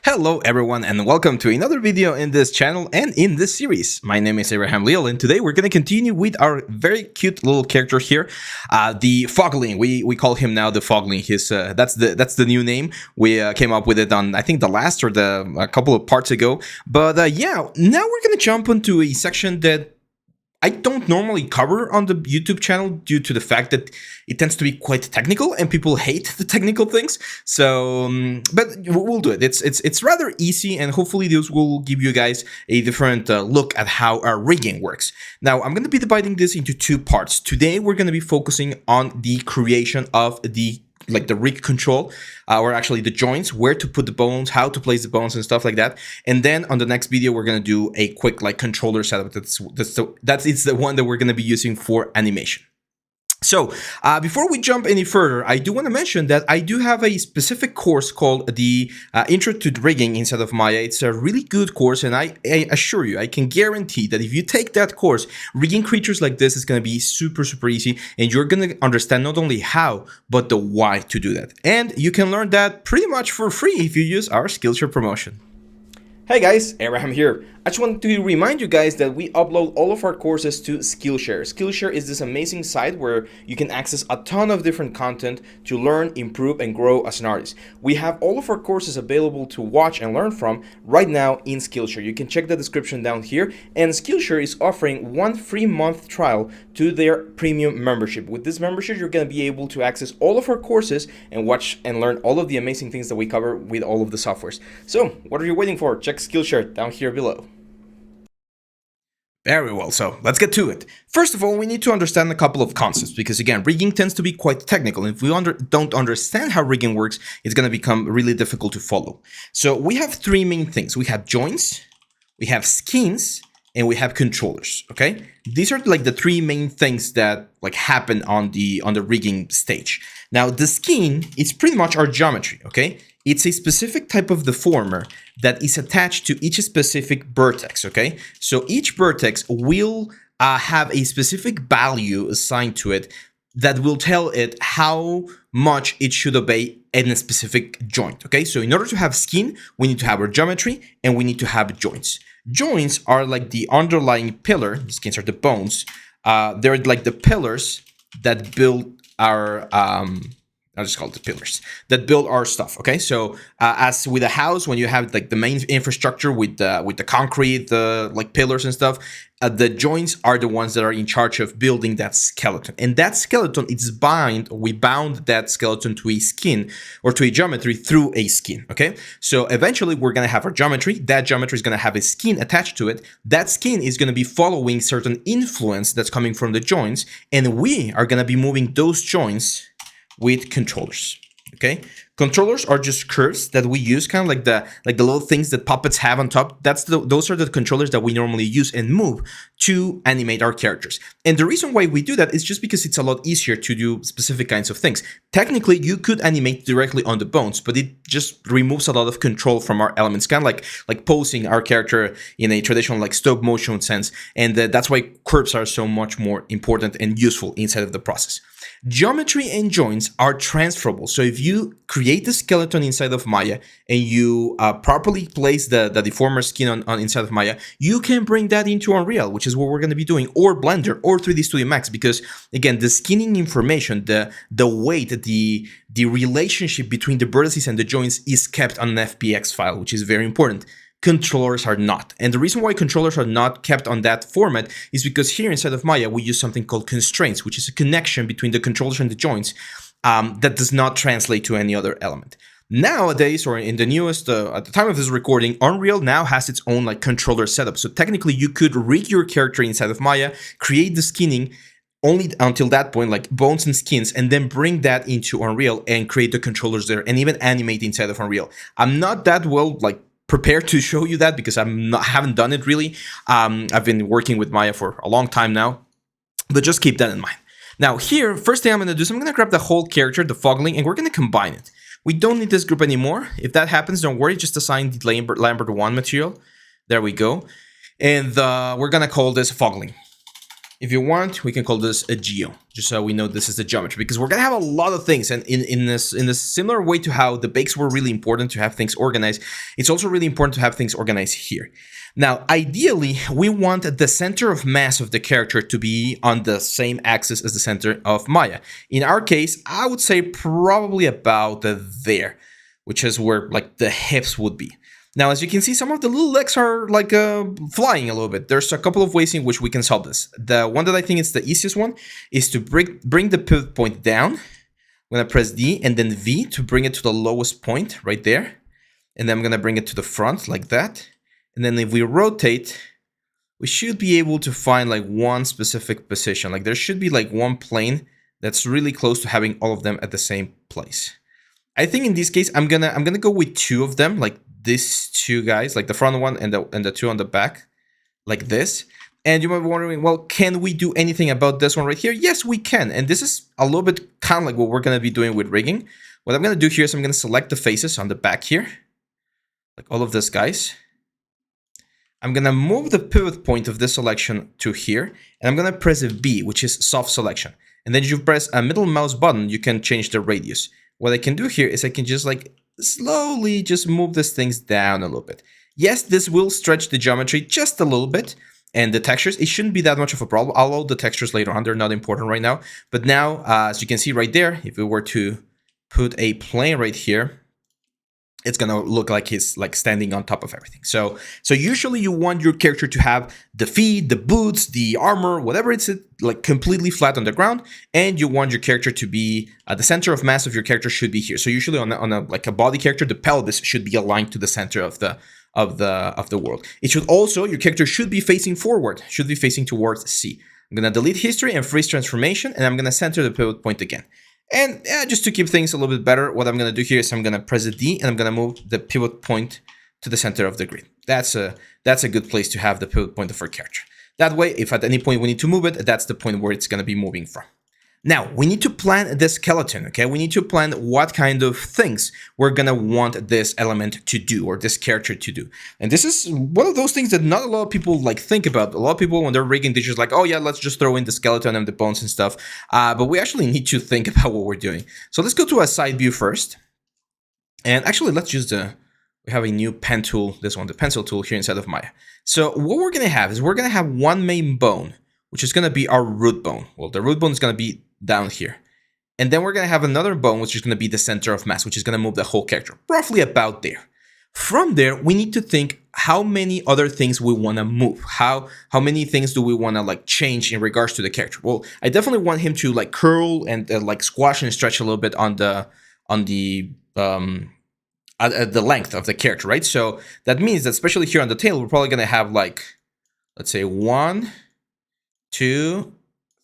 Hello everyone and welcome to another video in this channel and in this series. My name is Abraham Leal and today we're going to continue with our very cute little character here, the Fogling. We call him now the Fogling. That's the new name. We came up with it on I think the last or a couple of parts ago. But yeah, now we're going to jump into a section that I don't normally cover on the YouTube channel due to the fact that it tends to be quite technical and people hate the technical things. So, but we'll do it. It's rather easy and hopefully this will give you guys a different look at how our rigging works. Now, I'm going to be dividing this into two parts. Today, we're going to be focusing on the creation of the rig control, or actually the joints, where to put the bones, how to place the bones and stuff like that. And then on the next video, we're going to do a quick controller setup. That's the one that we're going to be using for animation. So before we jump any further, I do want to mention that I do have a specific course called the Intro to Rigging inside of Maya. It's a really good course, and I assure you, I can guarantee that if you take that course, rigging creatures like this is going to be super easy, and you're going to understand not only how, but the why to do that. And you can learn that pretty much for free if you use our Skillshare promotion. Hey guys, Abraham here. I just wanted to remind you guys that we upload all of our courses to Skillshare. Skillshare is this amazing site where you can access a ton of different content to learn, improve, and grow as an artist. We have all of our courses available to watch and learn from right now in Skillshare. You can check the description down here, and Skillshare is offering 1 free month trial to their premium membership. With this membership, you're going to be able to access all of our courses and watch and learn all of the amazing things that we cover with all of the softwares. So, what are you waiting for? Check Skillshare down here below. Very well, so let's get to it. First of all, we need to understand a couple of concepts because, again, rigging tends to be quite technical. And if we don't understand how rigging works, it's going to become really difficult to follow. So we have three main things. We have joints, we have skins, and we have controllers, okay? These are the three main things that happen on the rigging stage. Now, the skin is pretty much our geometry, okay? It's a specific type of deformer that is attached to each specific vertex, okay? So each vertex will have a specific value assigned to it that will tell it how much it should obey in a specific joint, okay? So in order to have skin, we need to have our geometry and we need to have joints. Joints are like the underlying pillar, the skins are the bones. They're like the pillars that build our, I'll just call it the pillars that build our stuff. Okay, so as with a house, when you have the main infrastructure with the concrete, the pillars and stuff, the joints are the ones that are in charge of building that skeleton. And that skeleton, we bound that skeleton to a skin or to a geometry through a skin. Okay, so eventually we're gonna have our geometry. That geometry is gonna have a skin attached to it. That skin is gonna be following certain influence that's coming from the joints, and we are gonna be moving those joints with controllers. Okay, controllers are just curves that we use, kind of like the little things that puppets have on top. Those are the controllers that we normally use and move to animate our characters. And the reason why we do that is just because it's a lot easier to do specific kinds of things. Technically, you could animate directly on the bones, but it just removes a lot of control from our elements, kind of like posing our character in a traditional stop motion sense. And that's why curves are so much more important and useful inside of the process. Geometry and joints are transferable. So if you create the skeleton inside of Maya and you properly place the deformer skin on inside of Maya, you can bring that into Unreal, which is what we're going to be doing, or Blender, or 3D Studio Max, because again, the skinning information, the weight, the relationship between the vertices and the joints is kept on an FBX file, which is very important. Controllers are not. And the reason why controllers are not kept on that format is because here inside of Maya, we use something called constraints, which is a connection between the controllers and the joints that does not translate to any other element. Nowadays, or in the newest, at the time of this recording, Unreal now has its own controller setup. So technically, you could rig your character inside of Maya, create the skinning, only until that point, bones and skins, and then bring that into Unreal and create the controllers there, and even animate inside of Unreal. I'm not that well, prepared to show you that because I haven't done it really. I've been working with Maya for a long time now, but just keep that in mind. Now here, first thing I'm going to do is I'm going to grab the whole character, the Fogling, and we're going to combine it. We don't need this group anymore. If that happens, don't worry, just assign the Lambert 1 material. There we go. And we're going to call this Fogling. If you want, we can call this a geo, just so we know this is the geometry, because we're gonna have a lot of things. And in this similar way to how the bakes were really important to have things organized, it's also really important to have things organized here. Now, ideally, we want the center of mass of the character to be on the same axis as the center of Maya. In our case, I would say probably about there, which is where like the hips would be. Now, as you can see, some of the little legs are like flying a little bit. There's a couple of ways in which we can solve this. The one that I think is the easiest one is to bring the pivot point down. I'm going to press D and then V to bring it to the lowest point right there. And then I'm going to bring it to the front like that. And then if we rotate, we should be able to find like one specific position. Like there should be like one plane that's really close to having all of them at the same place. I think in this case, I'm gonna go with two of them, like these two guys, like the front one and the two on the back, like this. And you might be wondering, well, can we do anything about this one right here? Yes, we can. And this is a little bit kind of like what we're gonna be doing with rigging. What I'm gonna do here is I'm gonna select the faces on the back here, like all of these guys. I'm gonna move the pivot point of this selection to here, and I'm gonna press a B, which is soft selection. And then if you press a middle mouse button, you can change the radius. What I can do here is I can just like slowly just move these things down a little bit. Yes, this will stretch the geometry just a little bit, and the textures, it shouldn't be that much of a problem. I'll load the textures later on, they're not important right now. But now, as you can see right there, if we were to put a plane right here, it's gonna look like he's like standing on top of everything. So usually you want your character to have the feet, the boots, the armor, whatever it's like completely flat on the ground, and you want your character to be the center of mass of your character should be here. So usually on a like a body character, the pelvis should be aligned to the center of the world. It should also, your character should be facing forward, should be facing towards C. I'm gonna delete history and freeze transformation, and I'm gonna center the pivot point again. And just to keep things a little bit better, what I'm going to do here is I'm going to press a D and I'm going to move the pivot point to the center of the grid. That's a good place to have the pivot point of our character. That way, if at any point we need to move it, that's the point where it's going to be moving from. Now, we need to plan the skeleton, okay? We need to plan what kind of things we're gonna want this element to do or this character to do. And this is one of those things that not a lot of people like think about. A lot of people, when they're rigging, they're just like, oh yeah, let's just throw in the skeleton and the bones and stuff. But we actually need to think about what we're doing. So let's go to a side view first. And actually, let's use we have a new pen tool, this one, the pencil tool here inside of Maya. So what we're gonna have is we're gonna have one main bone, which is gonna be our root bone. Well, the root bone is gonna be down here. And then we're going to have another bone, which is going to be the center of mass, which is going to move the whole character, roughly about there. From there, we need to think how many other things we want to move. How many things do we want to like change in regards to the character? Well, I definitely want him to like curl and like squash and stretch a little bit on the length of the character, right? So that means that especially here on the tail, we're probably going to have like, let's say 1, 2,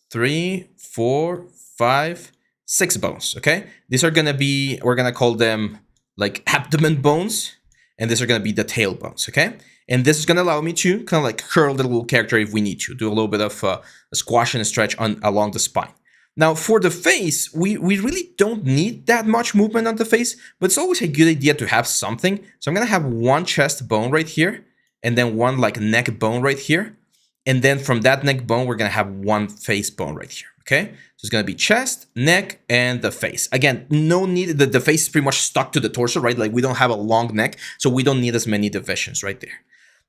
3, 4, 5, 6 bones, okay? These are gonna be, we're gonna call them like abdomen bones, and these are gonna be the tail bones, okay? And this is gonna allow me to kind of like curl the little character if we need to, do a little bit of a squash and a stretch along the spine. Now for the face, we really don't need that much movement on the face, but it's always a good idea to have something. So I'm gonna have one chest bone right here, and then one like neck bone right here. And then from that neck bone, we're going to have one face bone right here, okay? So it's going to be chest, neck, and the face. Again, no need, the face is pretty much stuck to the torso, right? Like we don't have a long neck, so we don't need as many divisions right there.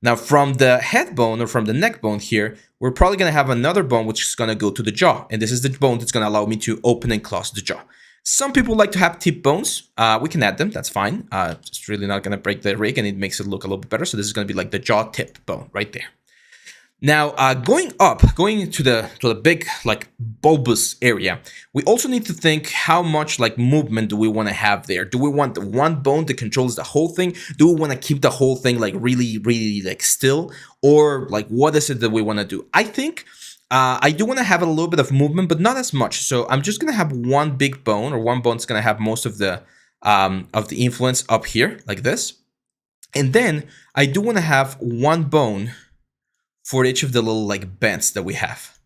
Now from the head bone or from the neck bone here, we're probably going to have another bone which is going to go to the jaw. And this is the bone that's going to allow me to open and close the jaw. Some people like to have tip bones. We can add them, that's fine. It's really not going to break the rig and it makes it look a little bit better. So this is going to be like the jaw tip bone right there. Now, going to the big like bulbous area, we also need to think how much like movement do we want to have there? Do we want the one bone that controls the whole thing? Do we want to keep the whole thing like really like still? Or like what is it that we want to do? I think I do want to have a little bit of movement, but not as much. So I'm just going to have one big bone, or one bone that's going to have most of the influence up here like this. And then I do want to have one bone for each of the little like bends that we have.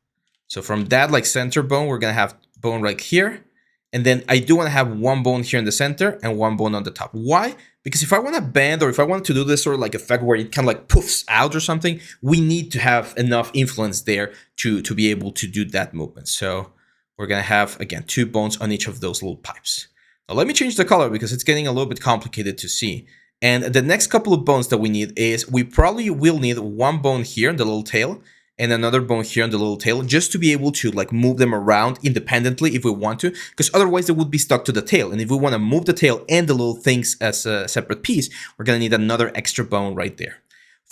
So from that like center bone, we're gonna have bone right here. And then I do want to have one bone here in the center and one bone on the top. Why? Because if I want to bend, or if I want to do this sort of like effect where it kind of like poofs out or something, we need to have enough influence there to be able to do that movement. So we're going to have, again, 2 bones on each of those little pipes. Now let me change the color because it's getting a little bit complicated to see. And the next couple of bones that we need is, we probably will need one bone here in the little tail and another bone here on the little tail, just to be able to like move them around independently if we want to, because otherwise they would be stuck to the tail. And if we want to move the tail and the little things as a separate piece, we're going to need another extra bone right there.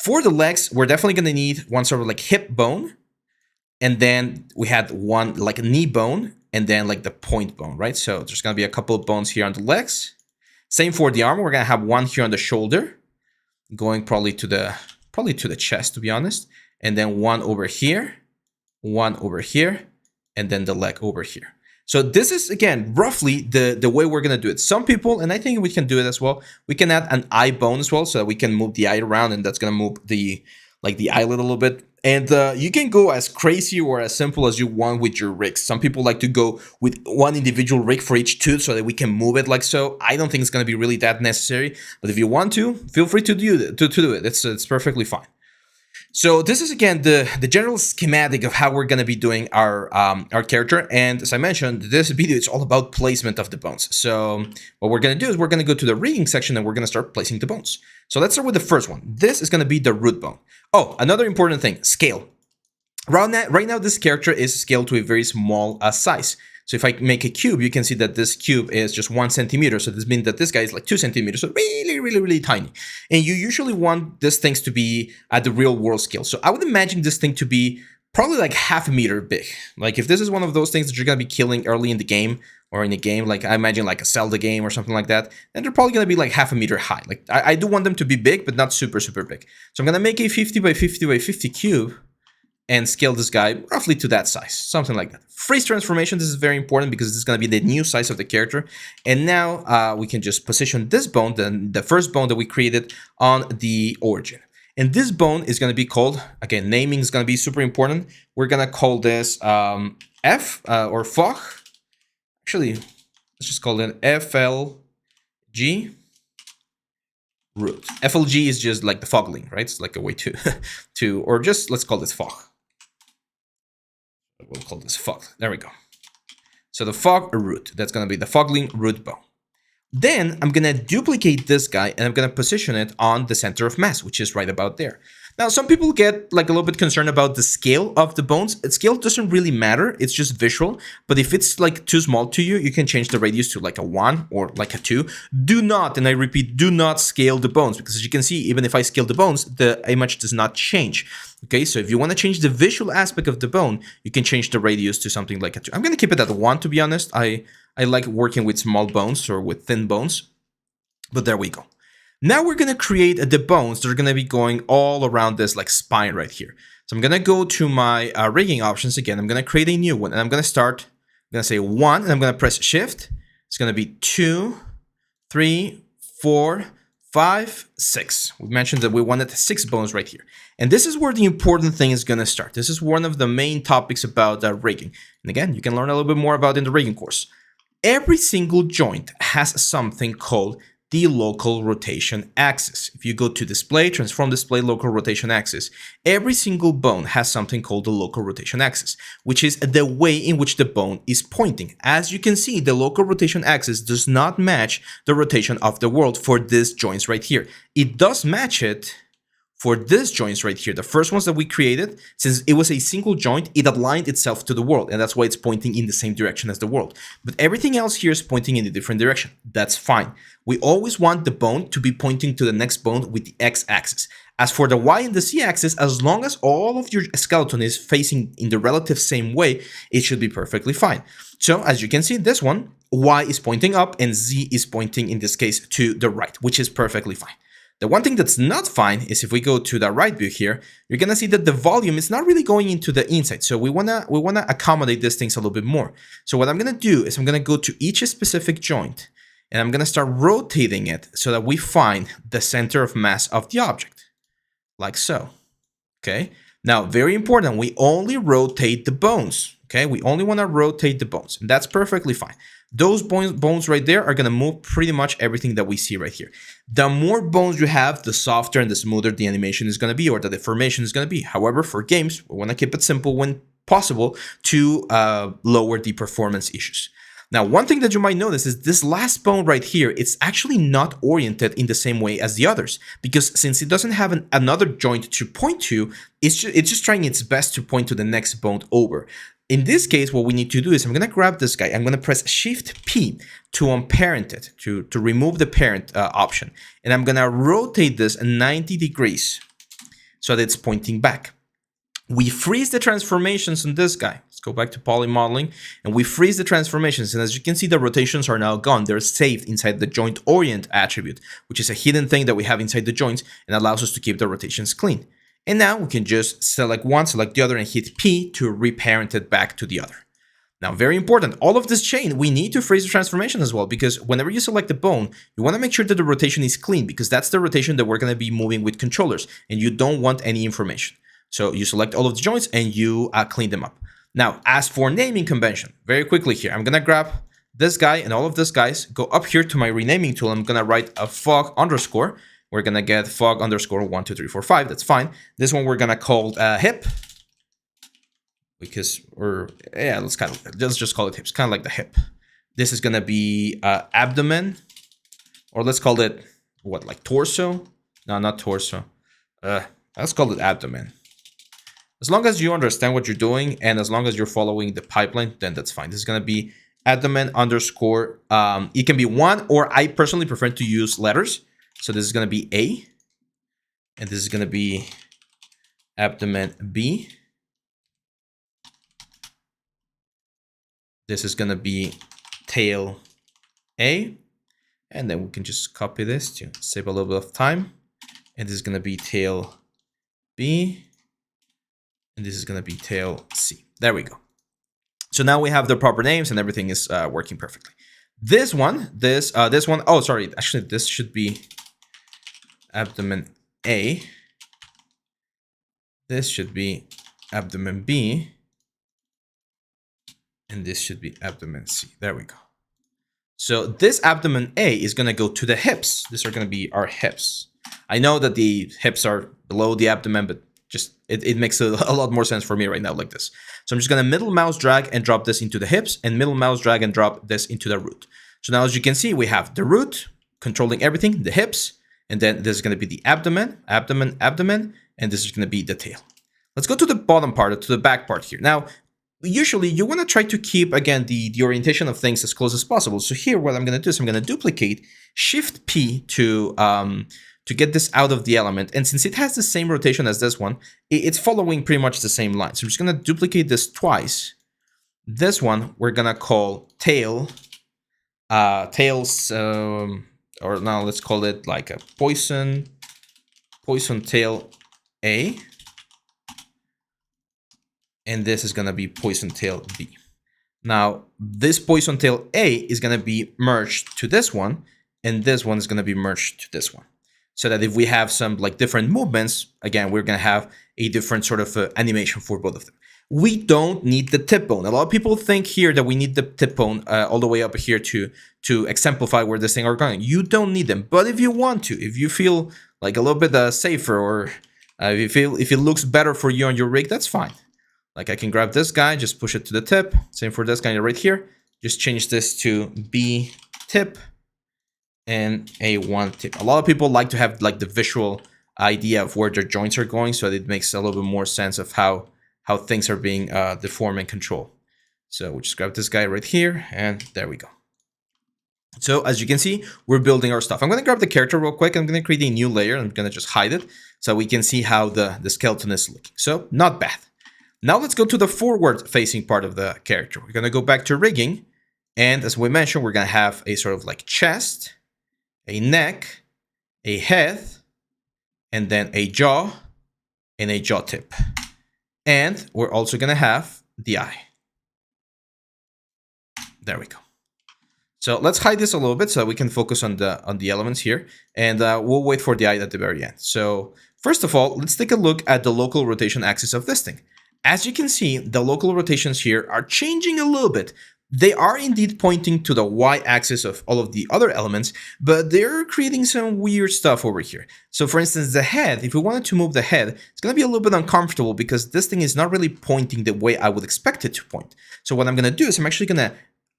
For the legs, we're definitely going to need one sort of like hip bone, and then we had one like knee bone, and then like the point bone, right? So there's going to be a couple of bones here on the legs. Same for the arm. We're going to have one here on the shoulder, going probably to the chest, to be honest. And then one over here, and then the leg over here. So this is, again, roughly the way we're going to do it. Some people, and I think we can do it as well, we can add an eye bone as well, so that we can move the eye around, and that's going to move the eyelid a little bit. And you can go as crazy or as simple as you want with your rigs. Some people like to go with one individual rig for each tooth so that we can move it like so. I don't think it's going to be really that necessary, but if you want to, feel free to do it. It's perfectly fine. So this is, again, the general schematic of how we're going to be doing our character. And as I mentioned, this video is all about placement of the bones. So what we're going to do is we're going to go to the rigging section and we're going to start placing the bones. So let's start with the first one. This is going to be the root bone. Oh, another important thing, scale. Right now, this character is scaled to a very small size. So if I make a cube, you can see that this cube is just 1 centimeter. So this means that this guy is like 2 centimeters. So really, really, really tiny. And you usually want these things to be at the real world scale. So I would imagine this thing to be probably like half a meter big. Like if this is one of those things that you're going to be killing early in the game, or in a game, like I imagine like a Zelda game or something like that, then they're probably going to be like half a meter high. Like I do want them to be big, but not super, super big. So I'm going to make a 50 by 50 by 50 cube and scale this guy roughly to that size, something like that. Freeze transformation, this is very important because this is going to be the new size of the character. And now we can just position this bone, the first bone that we created, on the origin. And this bone is going to be called, again, naming is going to be super important. We're going to call this F or FOG. Actually, let's just call it FLG root. FLG is just like the fogling, right? It's like a way to, or just let's call this FOG. We'll call this FOG. There we go. So the FOG root, that's going to be the fogling root bone. Then I'm going to duplicate this guy and I'm going to position it on the center of mass, which is right about there. Now, some people get like a little bit concerned about the scale of the bones. Scale doesn't really matter. It's just visual. But if it's like too small to you, you can change the radius to like a 1 or like a 2. Do not, and I repeat, do not scale the bones, because as you can see, even if I scale the bones, the image does not change. Okay, so if you want to change the visual aspect of the bone, you can change the radius to something like a 2. I'm going to keep it at 1, to be honest. I like working with small bones or with thin bones, but there we go. Now we're going to create the bones that are going to be going all around this like spine right here. So I'm going to go to my rigging options again. I'm going to create a new one, and I'm going to start, I'm going to say 1, and I'm going to press shift. It's going to be 2, 3, 4, 5, 6. We mentioned that we wanted 6 bones right here. And this is where the important thing is going to start. This is one of the main topics about rigging. And again, you can learn a little bit more about it in the rigging course. Every single joint has something called the local rotation axis. If you go to display, transform display, local rotation axis, every single bone has something called the local rotation axis, which is the way in which the bone is pointing. As you can see, the local rotation axis does not match the rotation of the world for these joints right here. It does match it for these joints right here, the first ones that we created. Since it was a single joint, it aligned itself to the world, and that's why it's pointing in the same direction as the world. But everything else here is pointing in a different direction. That's fine. We always want the bone to be pointing to the next bone with the x-axis. As for the y and the z-axis, as long as all of your skeleton is facing in the relative same way, it should be perfectly fine. So as you can see, this one, y is pointing up and z is pointing, in this case, to the right, which is perfectly fine. The one thing that's not fine is if we go to the right view here, you're gonna see that the volume is not really going into the inside. So we wanna accommodate these things a little bit more. So what I'm gonna do is I'm gonna go to each specific joint and I'm gonna start rotating it so that we find the center of mass of the object, like so. Okay. Now, very important, we only rotate the bones. Okay, we only want to rotate the bones, and that's perfectly fine. Those bones right there are going to move pretty much everything that we see right here. The more bones you have, the softer and the smoother the animation is going to be, or the deformation is going to be. However, for games, we want to keep it simple when possible to lower the performance issues. Now, one thing that you might notice is this last bone right here, it's actually not oriented in the same way as the others, because since it doesn't have another joint to point to, it's just trying its best to point to the next bone over. In this case, what we need to do is I'm going to grab this guy. I'm going to press Shift P to unparent it, to remove the parent option. And I'm going to rotate this 90 degrees so that it's pointing back. We freeze the transformations on this guy. Let's go back to poly modeling, and we freeze the transformations. And as you can see, the rotations are now gone. They're saved inside the joint orient attribute, which is a hidden thing that we have inside the joints and allows us to keep the rotations clean. And now we can just select one, select the other, and hit P to reparent it back to the other. Now, very important, all of this chain, we need to freeze the transformation as well, because whenever you select the bone, you want to make sure that the rotation is clean, because that's the rotation that we're going to be moving with controllers, and you don't want any information. So you select all of the joints and you clean them up. Now, as for naming convention, very quickly here, I'm going to grab this guy and all of these guys, go up here to my renaming tool. I'm going to write a fog underscore. We're going to get fog underscore 1, 2, 3, 4, 5. That's fine. This one we're going to call hip. Because, let's just call it hips. Kind of like the hip. This is going to be abdomen. Or let's call it, what, like torso? No, not torso. Let's call it abdomen. As long as you understand what you're doing and as long as you're following the pipeline, then that's fine. This is going to be abdomen underscore. It can be 1, or I personally prefer to use letters. So this is going to be A. And this is going to be abdomen B. This is going to be tail A. And then we can just copy this to save a little bit of time. And this is going to be tail B. And this is going to be tail C. There we go. So now we have the proper names and everything is working perfectly. This one, oh, sorry. Actually, this should be abdomen A. This should be abdomen B. And this should be abdomen C. There we go. So this abdomen A is going to go to the hips. These are going to be our hips. I know that the hips are below the abdomen, but just it makes a lot more sense for me right now like this. So I'm just going to middle mouse drag and drop this into the hips, and middle mouse drag and drop this into the root. So now as you can see, we have the root controlling everything, the hips, and then this is going to be the abdomen, abdomen, and this is going to be the tail. Let's go to the bottom part, to the back part here. Now, usually you want to try to keep, again, the orientation of things as close as possible. So here what I'm going to do is I'm going to duplicate, Shift P to get this out of the element. And since it has the same rotation as this one, it's following pretty much the same line. So I'm just going to duplicate this twice. This one we're going to call tail, tails, or now let's call it like a poison tail A. And this is going to be poison tail B. Now, this poison tail A is going to be merged to this one, and this one is going to be merged to this one. So that if we have some like different movements, again, we're going to have a different sort of animation for both of them. We don't need the tip bone. A lot of people think here that we need the tip bone all the way up here to exemplify where this thing are going. You don't need them. But if you want to, if you feel like a little bit safer, or if it looks better for you on your rig, that's fine. Like I can grab this guy, just push it to the tip. Same for this guy right here. Just change this to B tip and A1 tip. A lot of people like to have like the visual idea of where their joints are going, so it makes a little bit more sense of how things are being deformed and controlled. So we'll just grab this guy right here, and there we go. So as you can see, we're building our stuff. I'm going to grab the character real quick. I'm going to create a new layer. I'm going to just hide it so we can see how the skeleton is looking. So not bad. Now let's go to the forward facing part of the character. We're going to go back to rigging. And as we mentioned, we're going to have a sort of like chest, a neck, a head, and then a jaw and a jaw tip. And we're also going to have the eye. There we go. So let's hide this a little bit so we can focus on the elements here. And we'll wait for the eye at the very end. So first of all, let's take a look at the local rotation axis of this thing. as you can see, the local rotations here are changing a little bit. They are indeed pointing to the y-axis of all of the other elements, but they're creating some weird stuff over here. So for instance, the head, if we wanted to move the head, it's going to be a little bit uncomfortable because this thing is not really pointing the way I would expect it to point. So what I'm going to do is I'm actually going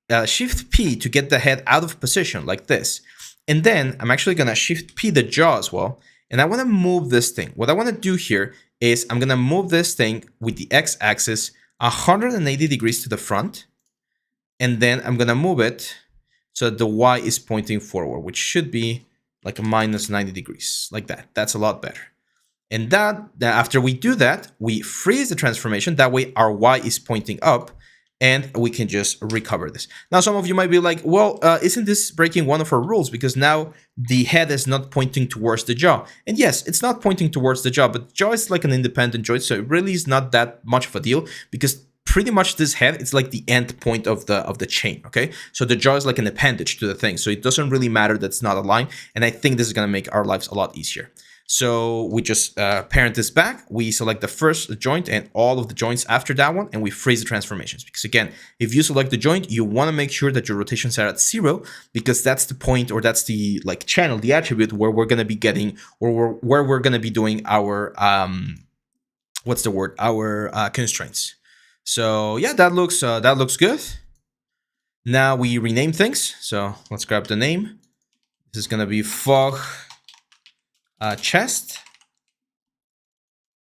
to Shift P to get the head out of position like this. And then I'm actually going to Shift P the jaw as well. And I want to move this thing. What I want to do here is I'm going to move this thing with the x-axis 180 degrees to the front. And then I'm going to move it so that the y is pointing forward, which should be like a minus 90 degrees, like that. That's a lot better. And that after we do that, we freeze the transformation. That way our y is pointing up and we can just recover this. Now, some of you might be like, well, isn't this breaking one of our rules? Because now the head is not pointing towards the jaw. And yes, it's not pointing towards the jaw, but jaw is like an independent joint. So it really is not that much of a deal because pretty much this head, it's like the end point of the chain, okay? So the jaw is like an appendage to the thing. So it doesn't really matter that it's not aligned. And I think this is gonna make our lives a lot easier. So we just parent this back. We select the first joint and all of the joints after that one, and we freeze the transformations. Because again, if you select the joint, you wanna make sure that your rotations are at 0, because that's the point, or that's the like channel, the attribute where we're gonna be getting, or where we're gonna be doing our, what's the word? Our constraints. So yeah, that looks good. Now we rename things. So let's grab the name. This is gonna be fog chest.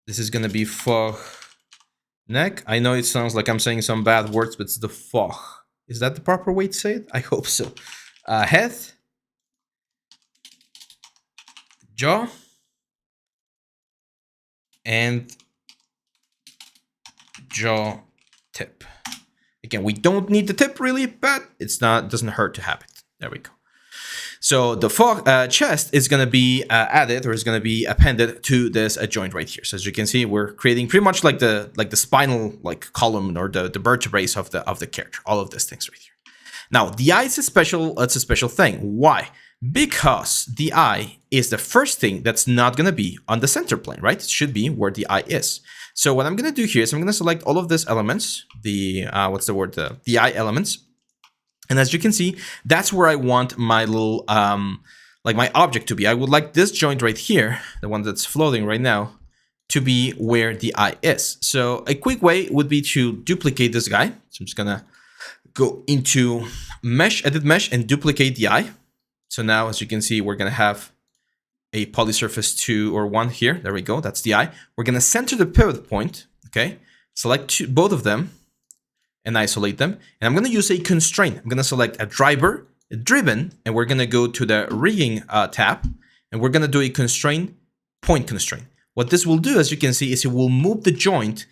This is gonna be fog neck. I know it sounds like I'm saying some bad words, but it's the fog. Is that the proper way to say it? I hope so. Head, jaw, and jaw tip. Again, we don't need the tip really, but doesn't hurt to have it. There we go. So the fog chest is going to be added, or is going to be appended to this joint right here. So as you can see, we're creating pretty much like the spinal like column, or the vertebrae of the character. All of these things right here. Now the eye is a special thing. Why? Because the eye is the first thing that's not going to be on the center plane, right? It should be where the eye is. So what I'm going to do here is I'm going to select all of these elements, the eye elements. And as you can see, that's where I want my little, like my object to be. I would like this joint right here, the one that's floating right now, to be where the eye is. So a quick way would be to duplicate this guy. So I'm just going to go into mesh, edit mesh, and duplicate the eye. So now, as you can see, we're going to have a polysurface 2 or 1 here. There we go. That's the eye. We're going to center the pivot point. Okay. Select both of them and isolate them. And I'm going to use a constraint. I'm going to select a driver, a driven, and we're going to go to the rigging tab, and we're going to do a constraint, point constraint. What this will do, as you can see, is it will move the joint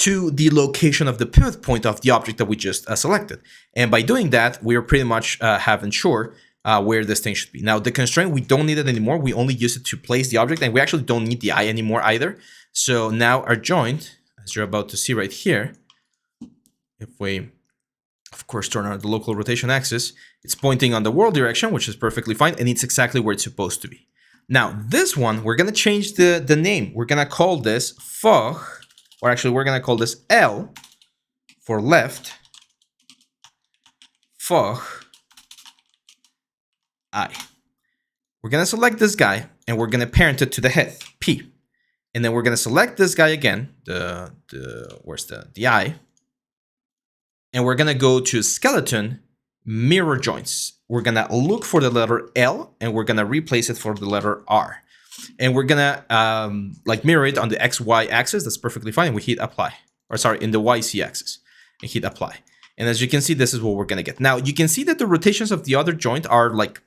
to the location of the pivot point of the object that we just selected. And by doing that, we are pretty much having sure where this thing should be. Now, the constraint, we don't need it anymore. We only use it to place the object, and we actually don't need the eye anymore either. So now our joint, as you're about to see right here, if we, of course, turn on the local rotation axis, it's pointing on the world direction, which is perfectly fine, and it's exactly where it's supposed to be. Now, this one, we're going to change the name. We're going to call this fog, or actually, we're going to call this L for left, fog, I. We're going to select this guy, and we're going to parent it to the head, P. And then we're going to select this guy again, where's the eye? And we're going to go to skeleton, mirror joints. We're going to look for the letter L, and we're going to replace it for the letter R. And we're going to like mirror it on the XY axis. That's perfectly fine. And we hit apply. Or sorry, in the YC axis. And hit apply. And as you can see, this is what we're going to get. Now, you can see that the rotations of the other joint are like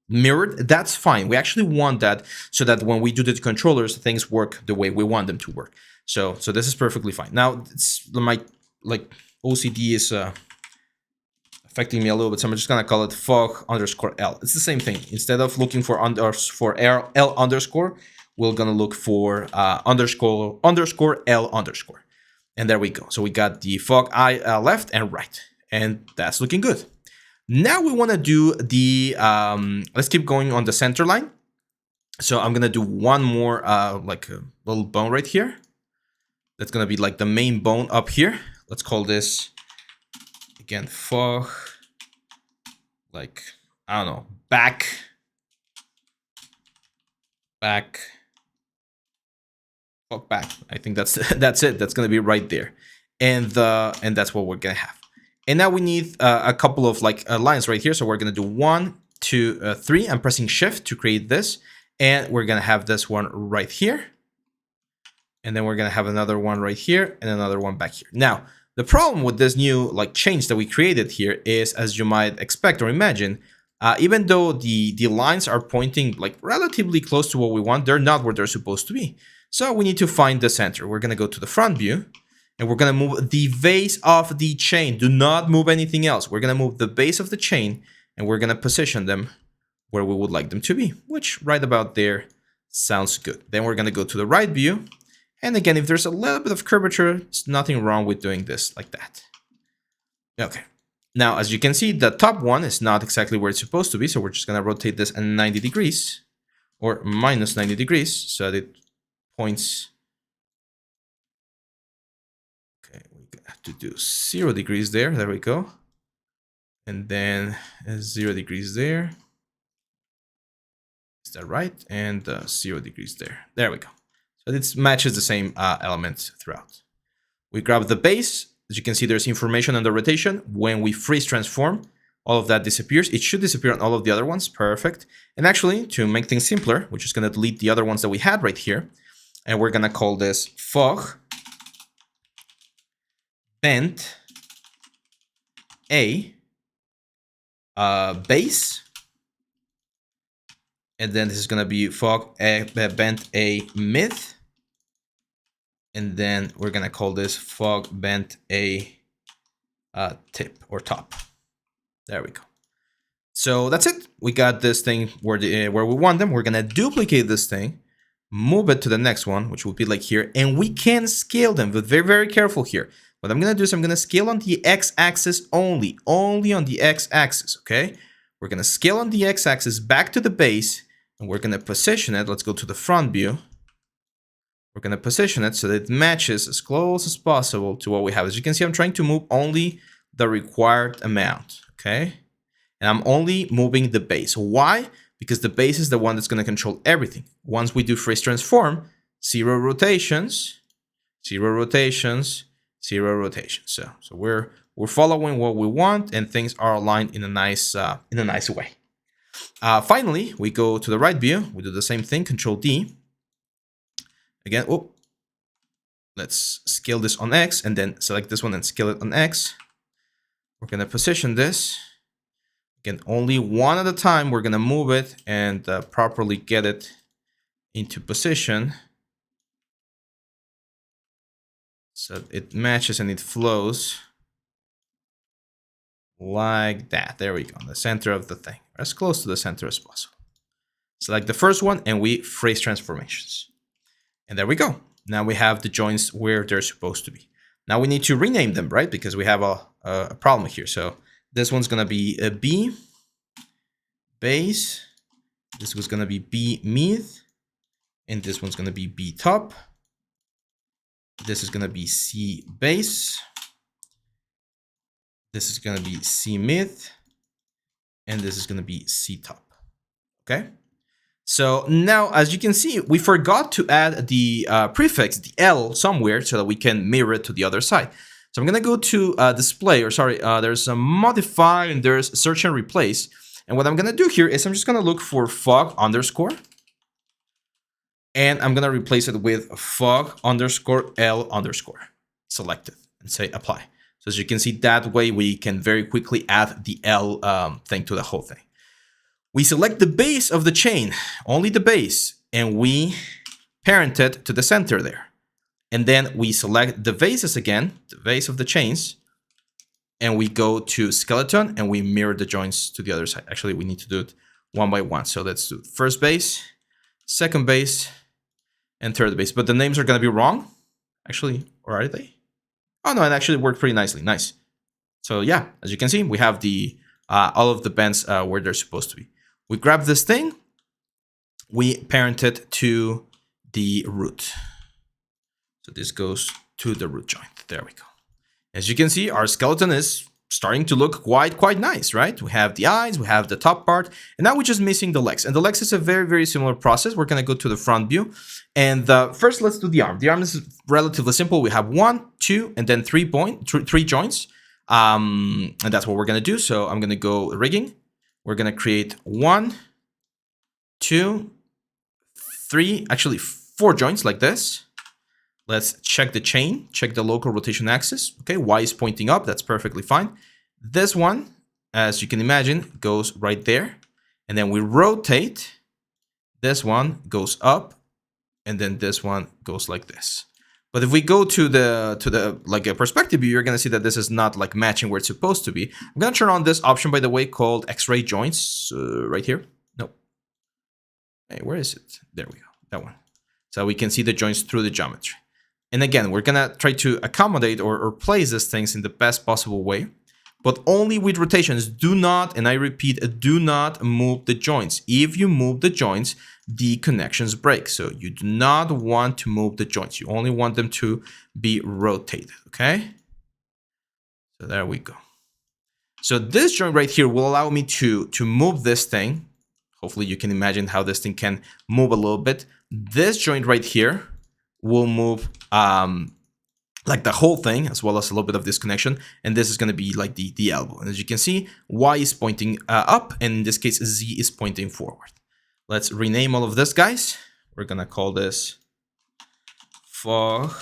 mirrored. That's fine. We actually want that so that when we do the controllers, things work the way we want them to work. So this is perfectly fine. Now, it's my OCD is affecting me a little bit, so I'm just gonna call it fog underscore L. It's the same thing. Instead of looking for L underscore, we're gonna look for underscore L underscore. And there we go. So we got the fog I left and right, and that's looking good. Now we want to do the let's keep going on the center line. So I'm gonna do one more like a little bone right here. That's going to be like the main bone up here. Let's call this, again, fog, like, I don't know, back, fog back. I think that's that's it. That's going to be right there. And that's what we're going to have. And now we need a couple of like lines right here. So we're going to do 1, 2, 3. I'm pressing shift to create this. And we're going to have this one right here. And then we're going to have another one right here and another one back here. Now, the problem with this new like change that we created here is, as you might expect or imagine, even though the lines are pointing like relatively close to what we want, they're not where they're supposed to be. So we need to find the center. We're going to go to the front view and we're going to move the base of the chain. Do not move anything else. We're going to move the base of the chain and we're going to position them where we would like them to be, which right about there sounds good. Then we're going to go to the right view. And again, if there's a little bit of curvature, there's nothing wrong with doing this like that. Okay. Now, as you can see, the top one is not exactly where it's supposed to be. So we're just going to rotate this 90 degrees or minus 90 degrees so that it points. Okay, we have to do 0 degrees there. There we go. And then 0 degrees there. Is that right? And 0 degrees there. There we go. So this matches the same element throughout. We grab the base. As you can see, there's information on the rotation. When we freeze transform, all of that disappears. It should disappear on all of the other ones. Perfect. And actually, to make things simpler, we're just going to delete the other ones that we had right here. And we're going to call this fog bent A base. And then this is going to be fog bent A mid. And then we're going to call this fog bent A tip or top. There we go. So that's it. We got this thing where we want them. We're going to duplicate this thing, move it to the next one, which will be like here. And we can scale them, but very, very careful here. What I'm going to do is I'm going to scale on the x-axis only on the x-axis, okay? We're going to scale on the x-axis back to the base, and we're going to position it. Let's go to the front view. We're going to position it so that it matches as close as possible to what we have. As you can see, I'm trying to move only the required amount, okay? And I'm only moving the base. Why? Because the base is the one that's going to control everything. Once we do freeze transform, 0 rotations, 0 rotations, 0 rotations. So we're following what we want, and things are aligned in a nice way. Finally, we go to the right view. We do the same thing, Control D. Again, let's scale this on X and then select this one and scale it on X. We're going to position this. Again, only one at a time. We're going to move it and properly get it into position so it matches and it flows like that. There we go, in the center of the thing, as close to the center as possible. Select the first one and we freeze transformations. And there we go. Now we have the joints where they're supposed to be. Now we need to rename them, right? Because we have a problem here. So this one's going to be a B base. This was going to be B mid. And this one's going to be B top. This is going to be C base. This is going to be C mid. And this is going to be C top. Okay. So now, as you can see, we forgot to add the prefix, the L, somewhere so that we can mirror it to the other side. So I'm going to go to display, or sorry, there's a modify and there's search and replace. And what I'm going to do here is I'm just going to look for fog underscore. And I'm going to replace it with fog underscore L underscore selected and say apply. So as you can see, that way we can very quickly add the L thing to the whole thing. We select the base of the chain, only the base, and we parent it to the center there. And then we select the bases again, the base of the chains, and we go to skeleton and we mirror the joints to the other side. Actually, we need to do it one by one. So let's do first base, second base, and third base. But the names are going to be wrong, actually, or are they? Oh, no, it actually worked pretty nicely. Nice. So yeah, as you can see, we have the all of the bends where they're supposed to be. We grab this thing, we parent it to the root. So this goes to the root joint. There we go. As you can see, our skeleton is starting to look quite nice, right? We have the eyes, we have the top part, and now we're just missing the legs. And the legs is a very similar process. We're gonna go to the front view. And first, let's do the arm. The arm is relatively simple. We have 1, 2, and then 3 joints. And that's what we're gonna do. So I'm gonna go rigging. We're gonna create 1, 2, 3, actually 4 joints like this. Let's check the chain, check the local rotation axis. Okay, Y is pointing up, that's perfectly fine. This one, as you can imagine, goes right there. And then we rotate. This one goes up, and then this one goes like this. But if we go to the like a perspective view, you're gonna see that this is not like matching where it's supposed to be. I'm gonna turn on this option, by the way, called X-ray joints, right here. No. Hey, where is it? There we go, that one. So we can see the joints through the geometry. And again, we're gonna try to accommodate or place these things in the best possible way, but only with rotations. Do not, and I repeat, do not move the joints. If you move the joints, the connections break. So you do not want to move the joints. You only want them to be rotated, okay? So there we go. So this joint right here will allow me to move this thing. Hopefully you can imagine how this thing can move a little bit. This joint right here will move like the whole thing, as well as a little bit of this connection, and this is going to be like the elbow. And as you can see, Y is pointing up, and in this case Z is pointing forward. Let's rename all of this, guys. We're going to call this fog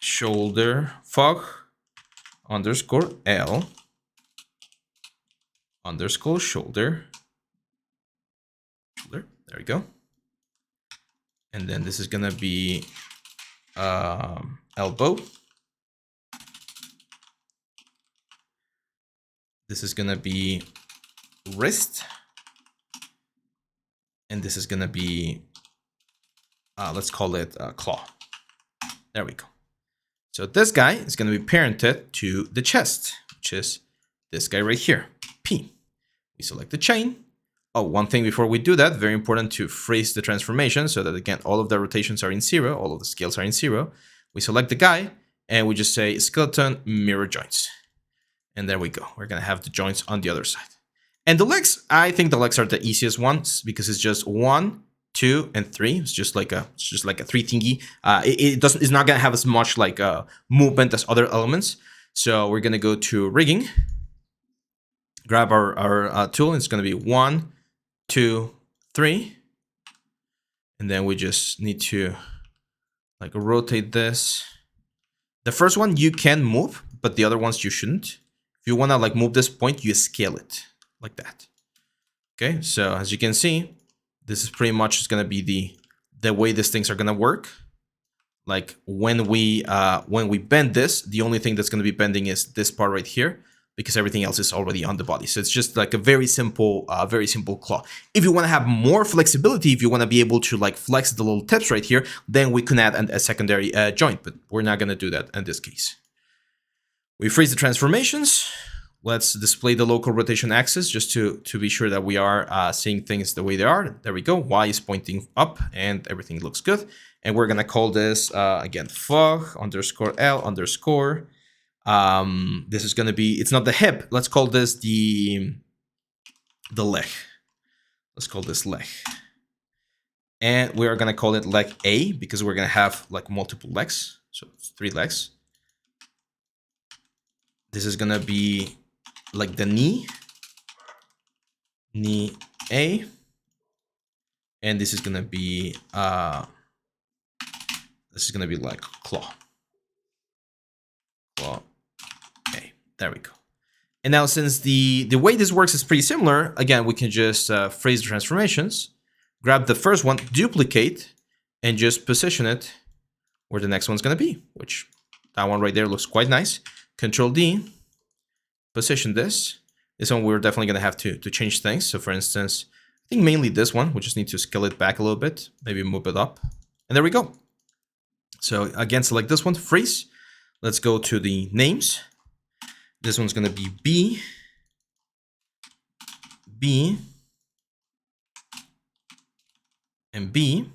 shoulder, fog underscore L underscore shoulder. There we go. And then this is gonna be elbow. This is gonna be wrist. And this is gonna be, let's call it claw. There we go. So this guy is gonna be parented to the chest, which is this guy right here, P. We select the chain. Oh, one thing before we do that, very important to freeze the transformation so that, again, all of the rotations are in 0, all of the scales are in 0. We select the guy, and we just say skeleton mirror joints. And there we go. We're going to have the joints on the other side. And the legs, I think the legs are the easiest ones because it's just 1, 2, and 3. It's just like a 3 thingy. It's not going to have as much like movement as other elements. So we're going to go to rigging, grab our tool. It's going to be 1, 2, 3, and then we just need to like rotate this. The first one you can move, but the other ones you shouldn't. If you want to like move this point, you scale it like that. Okay, so as you can see, this is pretty much going to be the way these things are going to work. Like when we bend this, the only thing that's going to be bending is this part right here, because everything else is already on the body. So it's just like a very simple claw. If you want to have more flexibility, if you want to be able to like flex the little tips right here, then we can add a secondary joint, but we're not going to do that in this case. We freeze the transformations. Let's display the local rotation axis just to be sure that we are seeing things the way they are. There we go. Y is pointing up and everything looks good. And we're going to call this, again, fog underscore L underscore. This is going to be, it's not the hip. Let's call this the leg. Let's call this leg. And we are going to call it leg A because we're going to have like multiple legs. So 3 legs. This is going to be like the knee A. And this is going to be, like claw. Okay, there we go. And now since the way this works is pretty similar, again, we can just freeze the transformations, grab the first one, duplicate, and just position it where the next one's going to be, which that one right there looks quite nice. Control D, position this. This one we're definitely going to have to change things. So for instance, I think mainly this one, we just need to scale it back a little bit, maybe move it up. And there we go. So again, select this one, freeze. Let's go to the names. This one's going to be B, and B.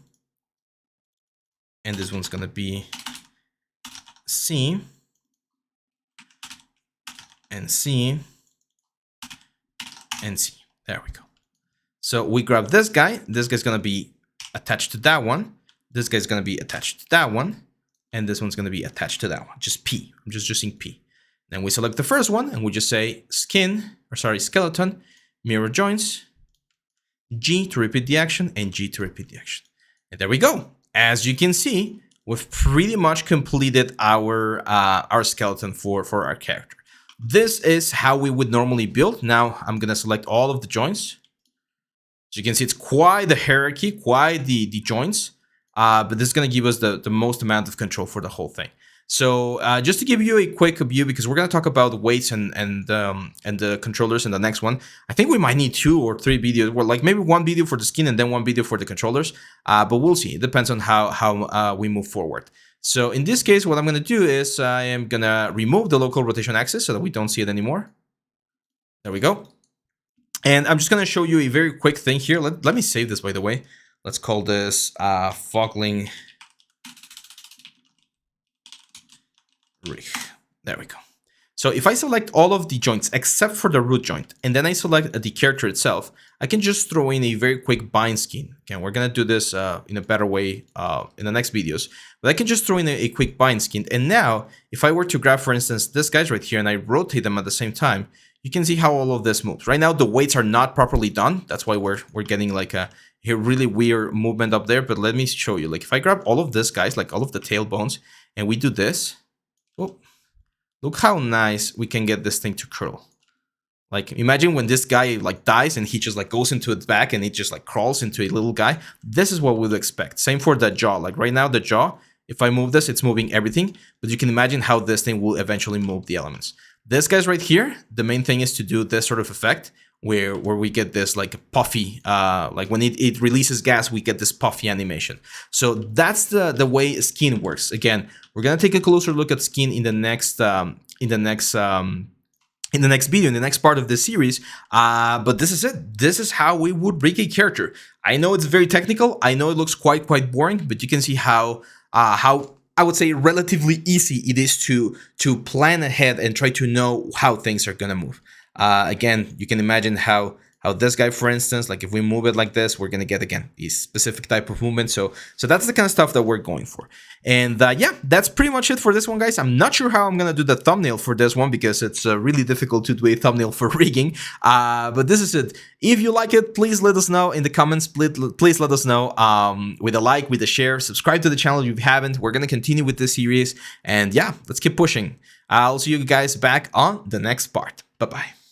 and this one's gonna be C, and C, and C. There we go. So we grab this guy. This guy's gonna be attached to that one. This guy's gonna be attached to that one, and this one's gonna be attached to that one. Just P. I'm just using P. Then we select the first one, and we just say skeleton, mirror joints, G to repeat the action, and G to repeat the action. And there we go. As you can see, we've pretty much completed our skeleton for our character. This is how we would normally build. Now I'm gonna select all of the joints. As you can see, it's quite the hierarchy, quite the joints, but this is gonna give us the most amount of control for the whole thing. So just to give you a quick view, because we're gonna talk about weights and the controllers in the next one. I think we might need 2 or 3 videos, or like maybe 1 video for the skin and then 1 video for the controllers. But we'll see. It depends on how we move forward. So in this case, what I'm gonna do is I am gonna remove the local rotation axis so that we don't see it anymore. There we go. And I'm just gonna show you a very quick thing here. Let me save this, by the way. Let's call this Fogling rig. There we go. So if I select all of the joints except for the root joint, and then I select the character itself, I can just throw in a very quick bind skin. Okay, we're gonna do this in a better way in the next videos. But I can just throw in a quick bind skin. And now, if I were to grab, for instance, this guy's right here, and I rotate them at the same time, you can see how all of this moves. Right now, the weights are not properly done. That's why we're getting like a really weird movement up there. But let me show you. Like if I grab all of this, guys, like all of the tailbones, and we do this. Oh, look how nice we can get this thing to curl. Like imagine when this guy like dies and he just like goes into its back and it just like crawls into a little guy. This is what we'd expect. Same for the jaw. Like right now the jaw, if I move this, it's moving everything. But you can imagine how this thing will eventually move the elements. This guy's right here. The main thing is to do this sort of effect where we get this like puffy, like when it releases gas, we get this puffy animation. So that's the way skin works. Again, we're gonna take a closer look at skin in the next video, in the next part of this series. But this is it. This is how we would rig a character. I know it's very technical. I know it looks quite boring, but you can see how I would say relatively easy it is to plan ahead and try to know how things are gonna move. Again, you can imagine how this guy, for instance, like if we move it like this, we're gonna get again a specific type of movement. So that's the kind of stuff that we're going for. And yeah, that's pretty much it for this one, guys. I'm not sure how I'm gonna do the thumbnail for this one because it's really difficult to do a thumbnail for rigging. But this is it. If you like it, please let us know in the comments. Please let us know with a like, with a share. Subscribe to the channel if you haven't. We're gonna continue with this series. And yeah, let's keep pushing. I'll see you guys back on the next part. Bye-bye.